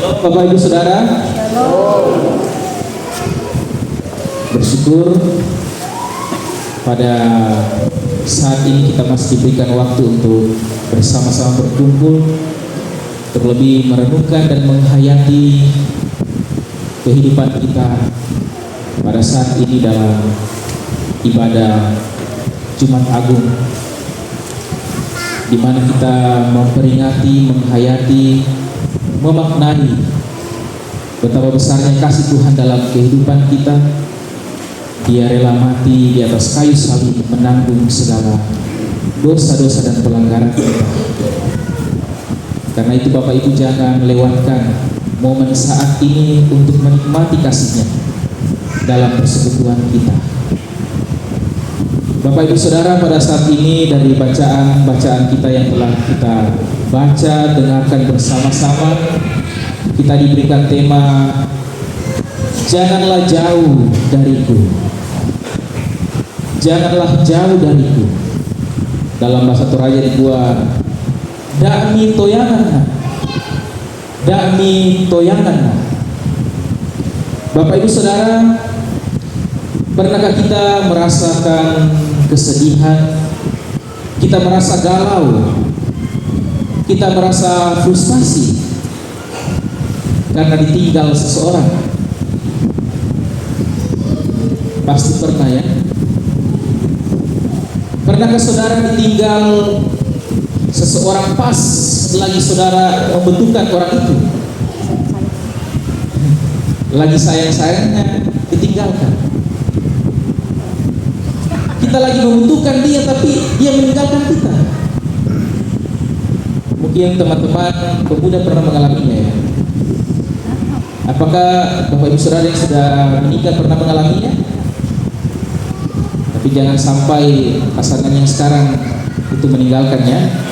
Bapak Ibu Saudara, bersyukur pada saat ini kita masih diberikan waktu untuk bersama-sama berkumpul, terlebih merenungkan dan menghayati kehidupan kita pada saat ini dalam ibadah Jumat Agung, di mana kita memperingati, menghayati, memaknai betapa besarnya kasih Tuhan dalam kehidupan kita. Dia rela mati di atas kayu salib menanggung segala dosa-dosa dan pelanggaran kita. Karena itu Bapak Ibu jangan lewatkan momen saat ini untuk menikmati kasih-Nya dalam persekutuan kita. Bapak Ibu Saudara, pada saat ini dari bacaan kita yang telah kita baca, dengarkan bersama-sama, kita diberikan tema janganlah jauh dariku. Janganlah jauh dariku. Dalam bahasa Toraja dibuat dakmi toyanganna. Dakmi toyanganna. Bapak Ibu Saudara, pernahkah kita merasakan kesedihan? Kita merasa galau, kita merasa frustasi karena ditinggal seseorang. Pasti pernah ya. Pernahkah saudara ditinggal seseorang pas lagi saudara membutuhkan orang itu? Lagi sayang-sayangnya ditinggalkan. Kita lagi membutuhkan dia tapi dia meninggalkan kita. Mungkin teman-teman pemuda pernah mengalaminya ya. Apakah Bapak Ibu Saudara yang sudah menikah pernah mengalaminya? Tapi jangan sampai pasangan yang sekarang itu meninggalkannya.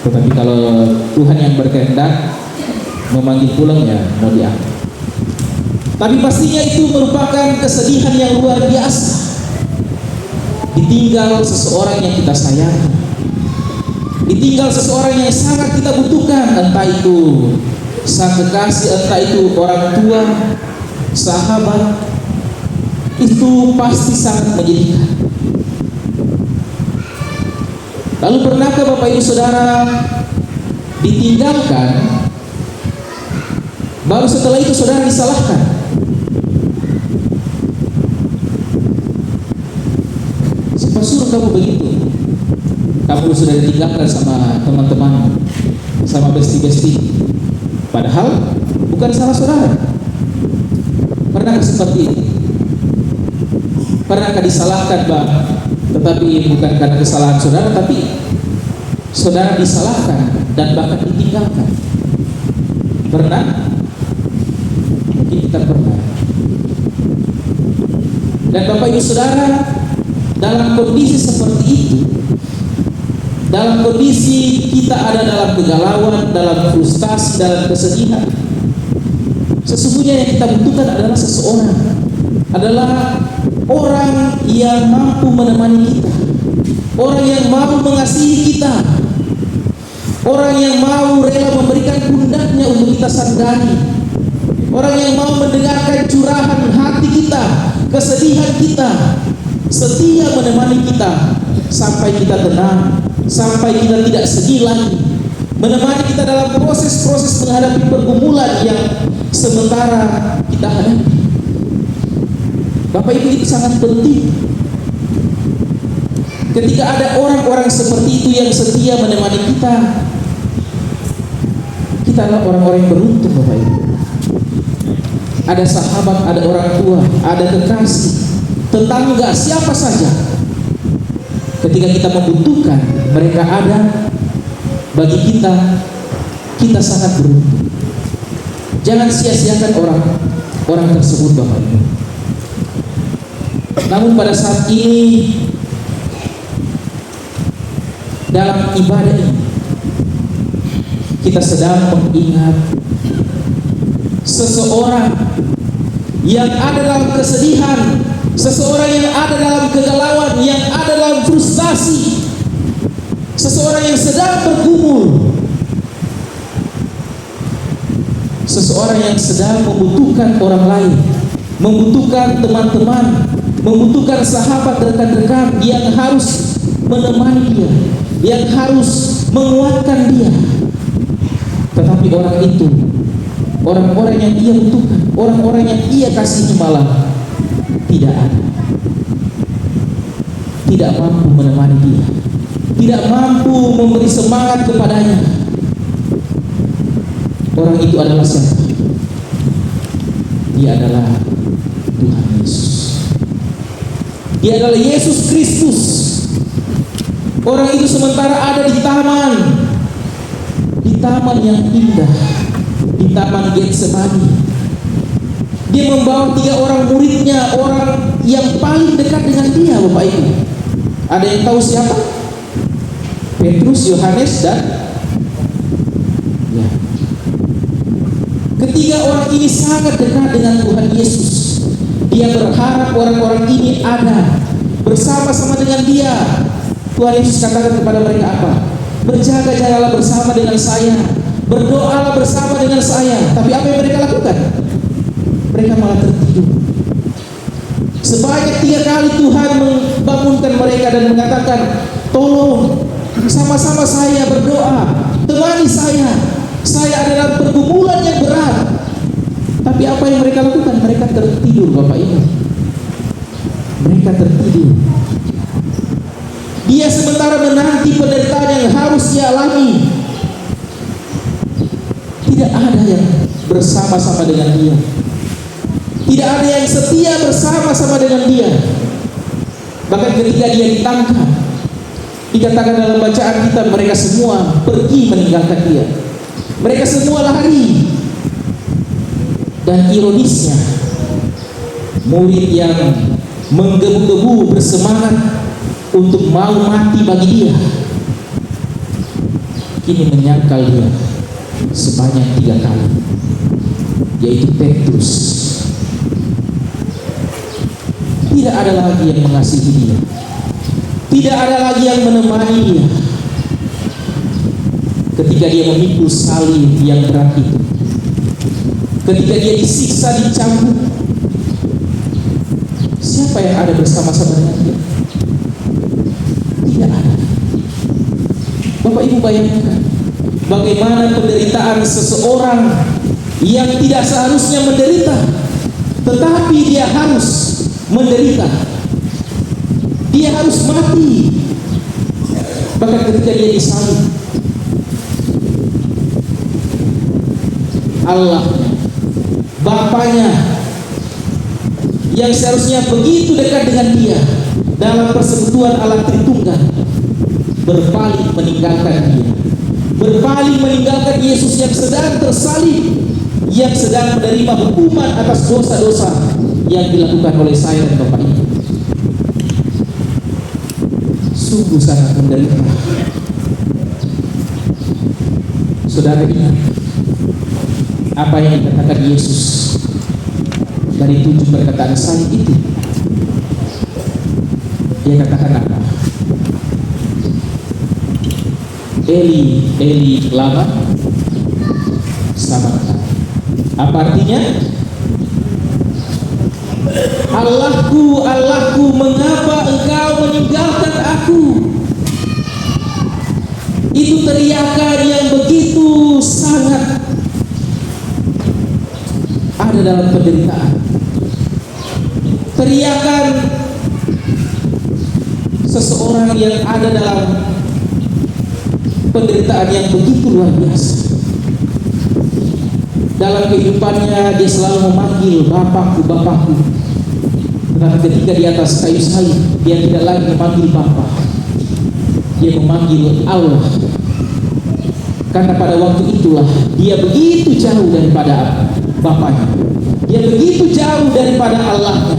Tetapi kalau Tuhan yang berkehendak memanggil pulang ya mau diangkat. Tapi pastinya itu merupakan kesedihan yang luar biasa. Ditinggal seseorang yang kita sayangi, ditinggal seseorang yang sangat kita butuhkan, entah itu sang kekasih, entah itu orang tua, sahabat. Itu pasti sangat menyedihkan. Lalu pernahkah Bapak Ibu Saudara ditinggalkan, baru setelah itu saudara disalahkan? Siapa suruh kamu begitu? Kamu sudah ditinggalkan sama teman-teman, sama besti-besti, padahal bukan salah saudara. Pernahkah seperti ini? Pernahkah disalahkan Bang? Tetapi bukan karena kesalahan saudara, tapi saudara disalahkan dan bahkan ditinggalkan. Pernah? Mungkin kita pernah. Dan Bapak Ibu Saudara, dalam kondisi seperti itu, dalam kondisi kita ada dalam kegalauan, dalam frustasi, dalam kesedihan, sesungguhnya yang kita butuhkan adalah seseorang, adalah orang yang mampu menemani kita, orang yang mau mengasihi kita, orang yang mau rela memberikan pundaknya untuk kita sanggani, orang yang mau mendengarkan curahan hati kita, kesedihan kita, setia menemani kita sampai kita tenang, sampai kita tidak sedih lagi, menemani kita dalam proses-proses menghadapi pergumulan yang sementara kita hadapi. Bapak Ibu, itu sangat penting. Ketika ada orang-orang seperti itu yang setia menemani kita, kita adalah orang-orang yang beruntung Bapak Ibu. Ada sahabat, ada orang tua, ada kekasih, tetangga, siapa saja. Ketika kita membutuhkan, mereka ada bagi kita. Kita sangat beruntung. Jangan sia-siakan orang tersebut Bapak Ibu. Namun pada saat ini dalam ibadah ini kita sedang mengingat seseorang yang ada dalam kesedihan, seseorang yang ada dalam kegalauan, yang ada dalam frustasi, seseorang yang sedang bergumul, seseorang yang sedang membutuhkan orang lain, membutuhkan teman-teman, membutuhkan sahabat rekan-rekan yang harus menemani dia, yang harus menguatkan dia. Tetapi orang itu, orang-orang yang ia butuhkan, orang-orang yang ia kasihi malah tidak ada, tidak mampu menemani dia, tidak mampu memberi semangat kepadanya. Orang itu adalah siapa? Dia adalah Tuhan Yesus. Dia adalah Yesus Kristus. Orang itu sementara ada di taman yang indah, di taman Getsemani. Dia membawa 3 orang muridnya, orang yang paling dekat dengan dia, Bapak Ibu. Ada yang tahu siapa? Petrus, Yohanes, dan ya. Ketiga orang ini sangat dekat dengan Tuhan Yesus. Dia berharap orang-orang ini ada bersama-sama dengan dia. Tuhan Yesus katakan kepada mereka apa? Berjaga-jagalah bersama dengan saya, berdoalah bersama dengan saya. Tapi apa yang mereka lakukan? Mereka malah tertidur. Sebanyak 3 kali Tuhan membangunkan mereka dan mengatakan, tolong sama-sama saya berdoa, temani saya ada dalam pergumulan yang berat. Tapi apa yang mereka lakukan? Mereka tertidur, Bapak Ibu. Mereka tertidur. Dia sementara menanti penderitaan yang harus dia alami. Tidak ada yang bersama-sama dengan dia. Tidak ada yang setia bersama-sama dengan dia. Bahkan ketika dia ditangkap, dikatakan dalam bacaan kita, mereka semua pergi meninggalkan dia. Mereka semua lari. Dan ironisnya, murid yang menggebu-gebu bersemangat untuk mau mati bagi dia, kini menyangkal dia sebanyak 3 kali, yaitu Petrus. Tidak ada lagi yang mengasihi dia, tidak ada lagi yang menemani dia. Ketika dia memikul salib yang berat itu, ketika dia disiksa, dicambuk, siapa yang ada bersama-sama dengan dia? Tidak ada. Bapak Ibu bayangkan bagaimana penderitaan seseorang yang tidak seharusnya menderita, tetapi dia harus menderita. Dia harus mati. Bahkan ketika dia disalib, Allah, Bapaknya yang seharusnya begitu dekat dengan dia dalam persekutuan Allah Tritunggal, berpaling meninggalkan dia, berpaling meninggalkan Yesus yang sedang tersalib, yang sedang menerima hukuman atas dosa-dosa yang dilakukan oleh saya dan Bapak Ibu. Sungguh sangat menderita. Saudara ingat apa yang dikatakan Yesus dari 7 perkataan salib itu? Dia katakan apa? Eli, Eli, lama sabachthani. Apa artinya? Allahku, Allahku, mengapa engkau meninggalkan aku? Itu teriakan yang begitu sangat ada dalam penderitaan. Teriakan seseorang yang ada dalam penderitaan yang begitu luar biasa. Dalam kehidupannya dia selalu memanggil Bapakku, Bapakku. Tetapi ketika di atas kayu salib, dia tidak lagi memanggil Bapa, dia memanggil Allah. Karena pada waktu itulah dia begitu jauh daripada Bapaknya, dia begitu jauh daripada Allahnya.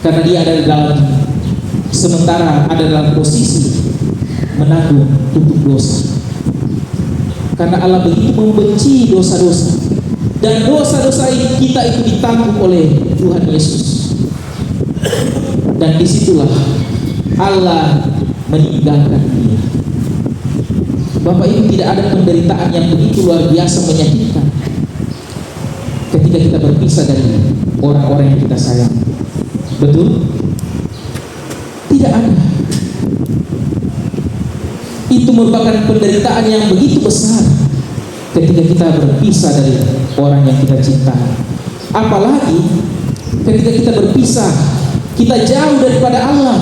Karena dia ada dalam, sementara ada dalam posisi menanggung tutup dosa. Karena Allah begitu membenci dosa-dosa, dan dosa-dosa kita itu ditanggung oleh Tuhan Yesus. Dan disitulah Allah meninggalkan dia. Bapak Ibu, tidak ada penderitaan yang begitu luar biasa menyakitkan kita berpisah dari orang-orang yang kita sayang. Betul? Tidak ada. Itu merupakan penderitaan yang begitu besar ketika kita berpisah dari orang yang kita cintai. Apalagi ketika kita berpisah, kita jauh daripada Allah.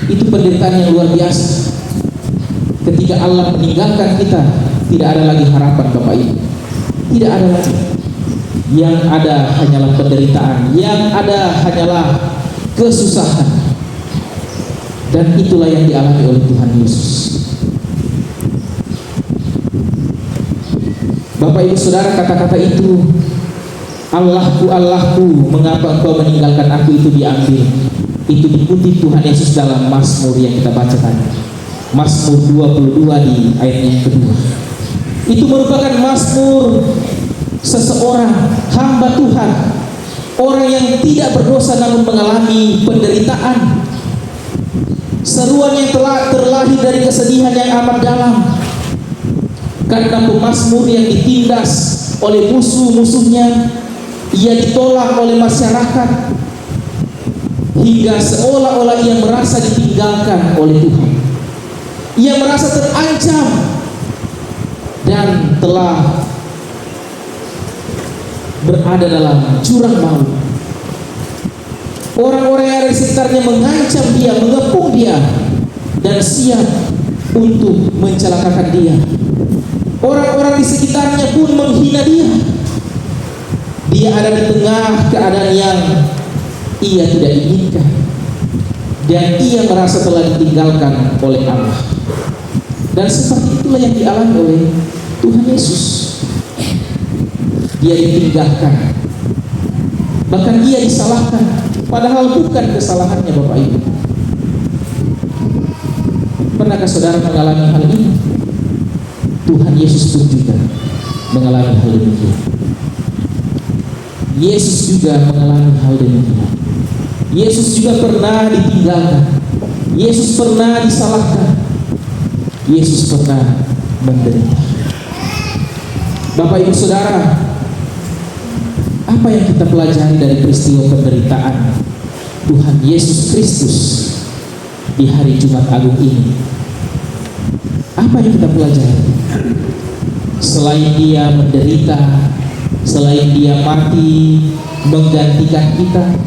Itu penderitaan yang luar biasa. Ketika Allah meninggalkan kita, tidak ada lagi harapan, Bapak Ibu. Tidak ada lagi. Yang ada hanyalah penderitaan, yang ada hanyalah kesusahan. Dan itulah yang dialami oleh Tuhan Yesus. Bapak Ibu Saudara, kata-kata itu, Allahku, Allahku, mengapa engkau meninggalkan aku, itu diambil. Itu dikutip Tuhan Yesus dalam Mazmur yang kita baca tadi, Mazmur 22 di ayat yang kedua. Itu merupakan Mazmur seseorang hamba Tuhan, orang yang tidak berdosa namun mengalami penderitaan, seruan yang telah terlahir dari kesedihan yang amat dalam, karena pemazmur yang ditindas oleh musuh-musuhnya, ia ditolak oleh masyarakat, hingga seolah-olah ia merasa ditinggalkan oleh Tuhan. Ia merasa terancam dan telah berada dalam jurang maut. Orang-orang yang ada di sekitarnya mengancam dia, mengepung dia, dan siap untuk mencelakakan dia. Orang-orang di sekitarnya pun menghina dia. Dia ada di tengah keadaan yang ia tidak inginkan, dan ia merasa telah ditinggalkan oleh Allah. Dan seperti itulah yang dialami oleh Tuhan Yesus. Dia ditinggalkan, bahkan ia disalahkan, padahal bukan kesalahannya, Bapak Ibu. Pernahkah saudara mengalami hal ini? Tuhan Yesus pun juga mengalami hal demikian. Yesus juga mengalami hal demikian. Yesus juga pernah ditinggalkan. Yesus pernah disalahkan. Yesus pernah menderita. Bapak Ibu Saudara, apa yang kita pelajari dari peristiwa penderitaan Tuhan Yesus Kristus di hari Jumat Agung ini? Apa yang kita pelajari? Selain dia menderita, selain dia mati menggantikan kita,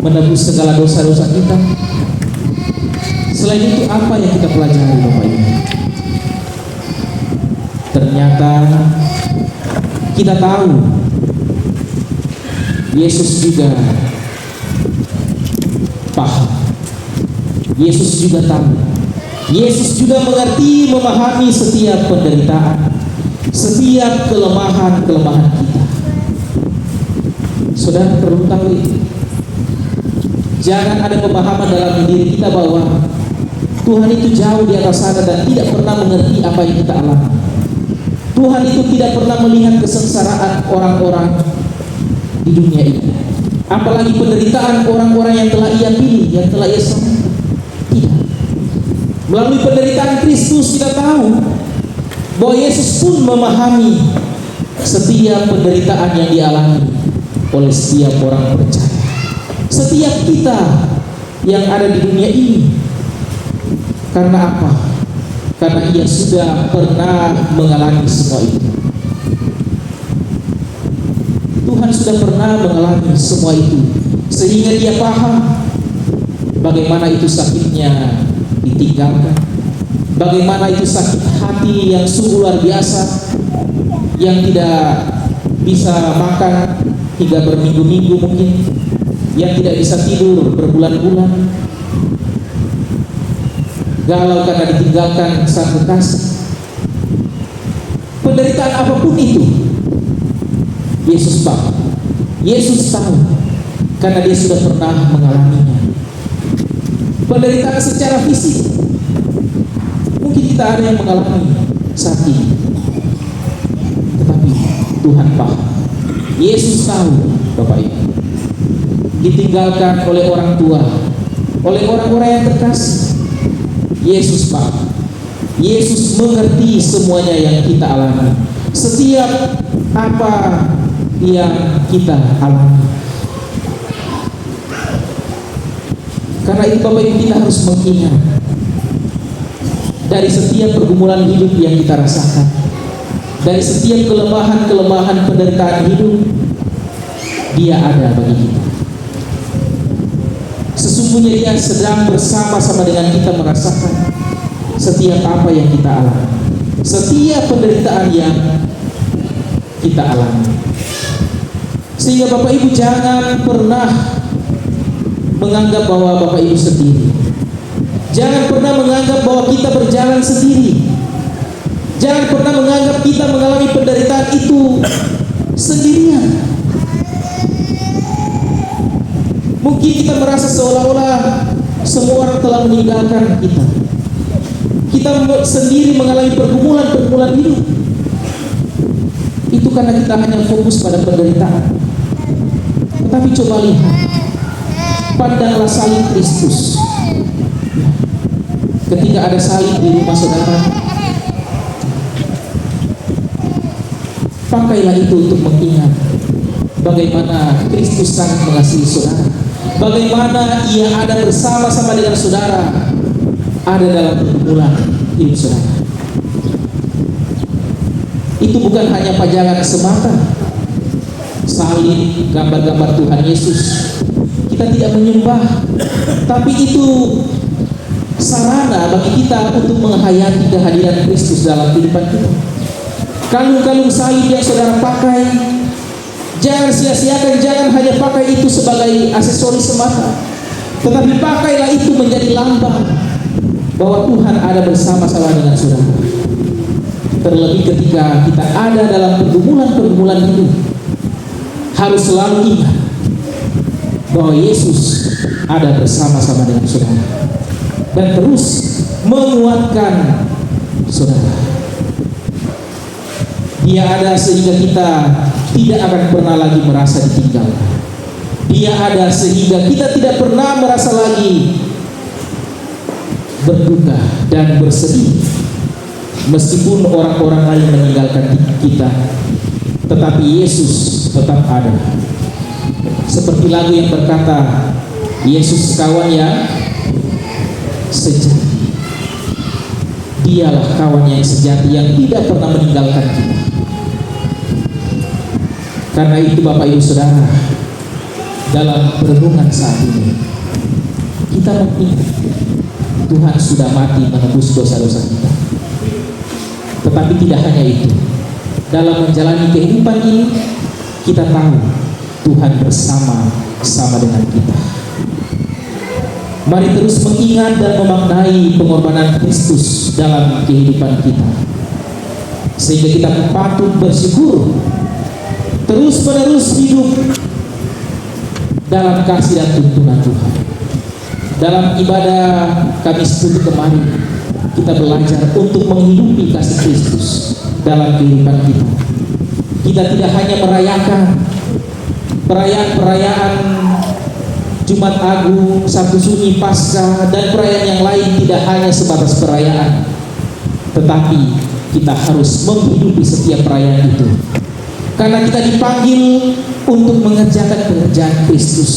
menebus segala dosa-dosa kita, selain itu apa yang kita pelajari, Bapak Ibu? Ternyata kita tahu Yesus juga paham, Yesus juga tahu, Yesus juga mengerti, memahami setiap penderitaan, setiap kelemahan-kelemahan kita. Saudara perlu tahu itu. Jangan ada pemahaman dalam diri kita bahwa Tuhan itu jauh di atas sana dan tidak pernah mengerti apa yang kita alami. Tuhan itu tidak pernah melihat kesengsaraan orang-orang di dunia ini, apalagi penderitaan orang-orang yang telah ia pilih, yang telah ia selamatkan. Tidak. Melalui penderitaan Kristus kita tahu bahwa Yesus pun memahami setiap penderitaan yang dialami oleh setiap orang percaya, setiap kita yang ada di dunia ini. Karena apa? Karena ia sudah pernah mengalami semua itu. Tuhan sudah pernah mengalami semua itu, sehingga dia paham bagaimana itu sakitnya ditinggalkan, bagaimana itu sakit hati yang sungguh luar biasa, yang tidak bisa makan hingga berminggu-minggu mungkin, yang tidak bisa tidur berbulan-bulan, galau karena ditinggalkan sang kekasih. Penderitaan apapun itu, Yesus tahu. Yesus tahu karena dia sudah pernah mengalaminya. Penderitaan secara fisik, mungkin kita ada yang mengalami saat ini, tetapi Tuhan paham. Yesus tahu, Bapak Ibu, ditinggalkan oleh orang tua, oleh orang-orang yang terkasih. Yesus paham. Yesus mengerti semuanya yang kita alami. Setiap apa yang kita alami. Karena itu Bapak Ibu, kita harus mengingat dari setiap pergumulan hidup yang kita rasakan, dari setiap kelemahan-kelemahan penderitaan hidup, Dia ada bagi kita. Sesungguhnya Dia sedang bersama-sama dengan kita merasakan setiap apa yang kita alami, setiap penderitaan yang kita alami. Sehingga Bapak Ibu jangan pernah menganggap bahwa Bapak Ibu sendiri. Jangan pernah menganggap bahwa kita berjalan sendiri. Jangan pernah menganggap kita mengalami penderitaan itu sendirian. Mungkin kita merasa seolah-olah semua orang telah meninggalkan kita. Kita sendiri mengalami pergumulan-pergumulan hidup. Itu karena kita hanya fokus pada penderitaan. Tetapi coba lihat, pandanglah salib Kristus. Ketika ada salib di rumah saudara, pakailah itu untuk mengingat bagaimana Kristus sangat mengasihi saudara, bagaimana Ia ada bersama-sama dengan saudara, ada dalam pergumulan hidup saudara. Itu bukan hanya pajangan semata, salib, gambar-gambar Tuhan Yesus. Kita tidak menyembah, tapi itu sarana bagi kita untuk menghayati kehadiran Kristus dalam kehidupan kita. Kalung-kalung salib yang saudara pakai, jangan sia-siakan, jangan hanya pakai itu sebagai aksesoris semata, tetapi pakailah itu menjadi lambang bahwa Tuhan ada bersama-sama dengan saudara. Terlebih ketika kita ada dalam pergumulan-pergumulan hidup, harus selalu ingat bahwa Yesus ada bersama-sama dengan saudara dan terus menguatkan saudara. Dia ada sehingga kita tidak akan pernah lagi merasa ditinggalkan. Dia ada sehingga kita tidak pernah merasa lagi berduka dan bersedih meskipun orang-orang lain meninggalkan kita, tetapi Yesus tetap ada. Seperti lagu yang berkata, Yesus kawan yang sejati. Dialah kawan yang sejati yang tidak pernah meninggalkan kita. Karena itu Bapak Ibu Saudara, dalam perenungan saat ini kita mengingat Tuhan sudah mati menebus dosa-dosa kita. Tetapi tidak hanya itu, dalam menjalani kehidupan ini kita tahu Tuhan bersama-sama dengan kita. Mari terus mengingat dan memaknai pengorbanan Kristus dalam kehidupan kita, sehingga kita patut bersyukur, terus-menerus hidup dalam kasih dan tuntunan Tuhan. Dalam ibadah Kamis Putih kemarin, kita belajar untuk menghidupi kasih Kristus dalam kehidupan kita. Kita tidak hanya merayakan perayaan-perayaan Jumat Agung, Sabtu Sunyi, Paskah, dan perayaan yang lain, tidak hanya sebatas perayaan, tetapi kita harus menghidupi setiap perayaan itu. Karena kita dipanggil untuk mengerjakan pekerjaan Kristus.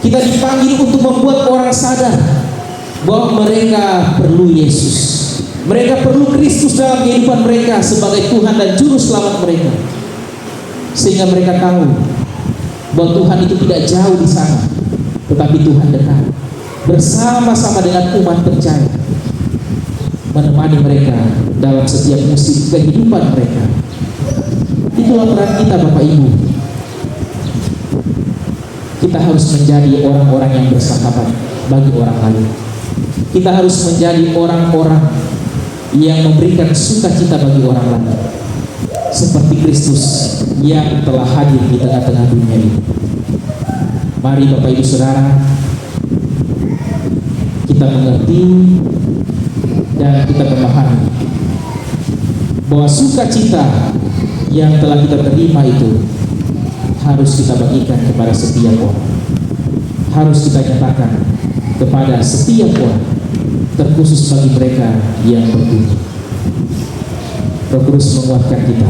Kita dipanggil untuk membuat orang sadar bahwa mereka perlu Yesus. Mereka perlu Kristus dalam kehidupan mereka sebagai Tuhan dan Juru Selamat mereka. Sehingga mereka tahu bahwa Tuhan itu tidak jauh di sana, tetapi Tuhan dekat, bersama-sama dengan umat percaya, menemani mereka dalam setiap musim kehidupan mereka. Itulah peran kita Bapak Ibu. Kita harus menjadi orang-orang yang bersahabat bagi orang lain. Kita harus menjadi orang-orang yang memberikan sukacita bagi orang lain, seperti Kristus yang telah hadir di tengah-tengah dunia ini. Mari Bapak Ibu Saudara, kita mengerti dan kita memahami bahwa sukacita yang telah kita terima itu harus kita bagikan kepada setiap orang, harus kita nyatakan kepada setiap orang, terkhusus bagi mereka yang berguna. Terus menguatkan kita